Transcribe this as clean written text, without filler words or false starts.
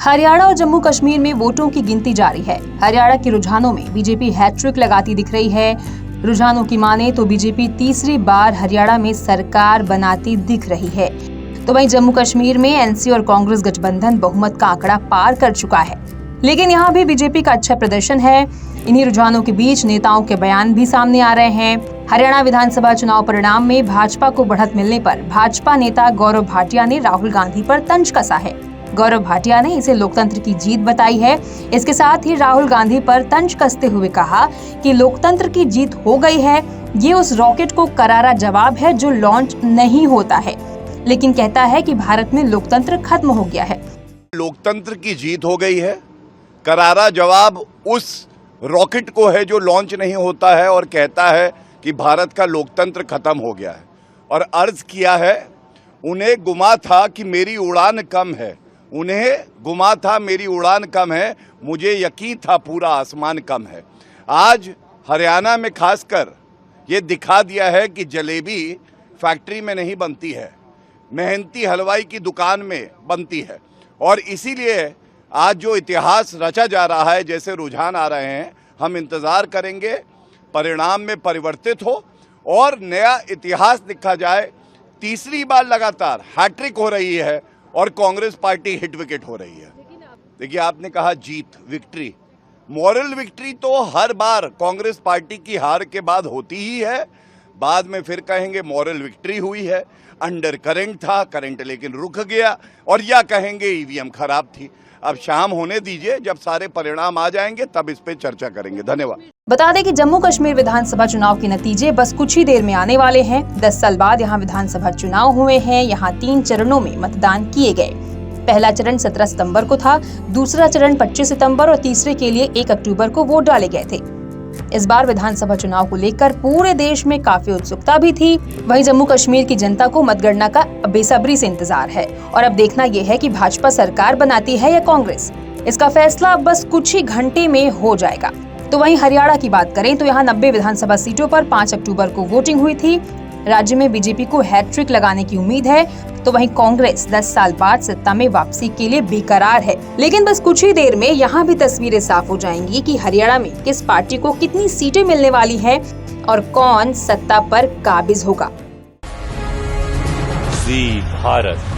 हरियाणा और जम्मू कश्मीर में वोटों की गिनती जारी है। हरियाणा के रुझानों में बीजेपी हैट्रिक लगाती दिख रही है। रुझानों की माने तो बीजेपी तीसरी बार हरियाणा में सरकार बनाती दिख रही है। तो वहीं जम्मू कश्मीर में एनसी और कांग्रेस गठबंधन बहुमत का आंकड़ा पार कर चुका है, लेकिन यहाँ भी बीजेपी का अच्छा प्रदर्शन है। इन्हीं रुझानों के बीच नेताओं के बयान भी सामने आ रहे हैं। हरियाणा विधानसभा चुनाव परिणाम में भाजपा को बढ़त मिलने पर भाजपा नेता गौरव भाटिया ने राहुल गांधी पर तंज कसा है। गौरव भाटिया ने इसे लोकतंत्र की जीत बताई है। इसके साथ ही राहुल गांधी पर तंज कसते हुए कहा कि लोकतंत्र की जीत हो गई है। ये उस रॉकेट को करारा जवाब है जो लॉन्च नहीं होता है, लेकिन कहता है कि भारत में लोकतंत्र खत्म हो गया है। लोकतंत्र की जीत हो गई है। करारा जवाब उस रॉकेट को है जो लॉन्च नहीं होता है और कहता है कि भारत का लोकतंत्र खत्म हो गया है। और अर्ज किया है, उन्हें गुमा था कि मेरी उड़ान कम है, उन्हें गुमा था मेरी उड़ान कम है, मुझे यकीन था पूरा आसमान कम है। आज हरियाणा में खासकर ये दिखा दिया है कि जलेबी फैक्ट्री में नहीं बनती है, मेहनती हलवाई की दुकान में बनती है। और इसीलिए आज जो इतिहास रचा जा रहा है, जैसे रुझान आ रहे हैं, हम इंतज़ार करेंगे परिणाम में परिवर्तित हो और नया इतिहास लिखा जाए। तीसरी बार लगातार हैट्रिक हो रही है और कांग्रेस पार्टी हिट विकेट हो रही है। देखिए, आपने कहा जीत, विक्ट्री, मॉरल विक्ट्री तो हर बार कांग्रेस पार्टी की हार के बाद होती ही है। बाद में फिर कहेंगे मॉरल विक्ट्री हुई है, अंडर करंट था, करंट लेकिन रुक गया, और या कहेंगे ईवीएम खराब थी। अब शाम होने दीजिए, जब सारे परिणाम आ जाएंगे तब इस पे चर्चा करेंगे। धन्यवाद। बता दें कि जम्मू कश्मीर विधानसभा चुनाव के नतीजे बस कुछ ही देर में आने वाले हैं। 10 साल बाद यहाँ विधानसभा चुनाव हुए हैं। यहाँ 3 चरणों में मतदान किए गए। पहला चरण 17 सितंबर को था, दूसरा चरण 25 सितंबर और तीसरे के लिए 1 अक्टूबर को वोट डाले गए थे। इस बार विधानसभा चुनाव को लेकर पूरे देश में काफी उत्सुकता भी थी। वहीं जम्मू कश्मीर की जनता को मतगणना का बेसब्री से इंतजार है और अब देखना यह है कि भाजपा सरकार बनाती है या कांग्रेस। इसका फैसला अब बस कुछ ही घंटे में हो जाएगा। तो वहीं हरियाणा की बात करें तो यहाँ 90 विधानसभा सीटों पर 5 अक्टूबर को वोटिंग हुई थी। राज्य में बीजेपी को हैट्रिक लगाने की उम्मीद है, तो वहीं कांग्रेस 10 साल बाद सत्ता में वापसी के लिए बेकरार है। लेकिन बस कुछ ही देर में यहाँ भी तस्वीरें साफ हो जाएंगी कि हरियाणा में किस पार्टी को कितनी सीटें मिलने वाली हैं और कौन सत्ता पर काबिज होगा। जी भारत।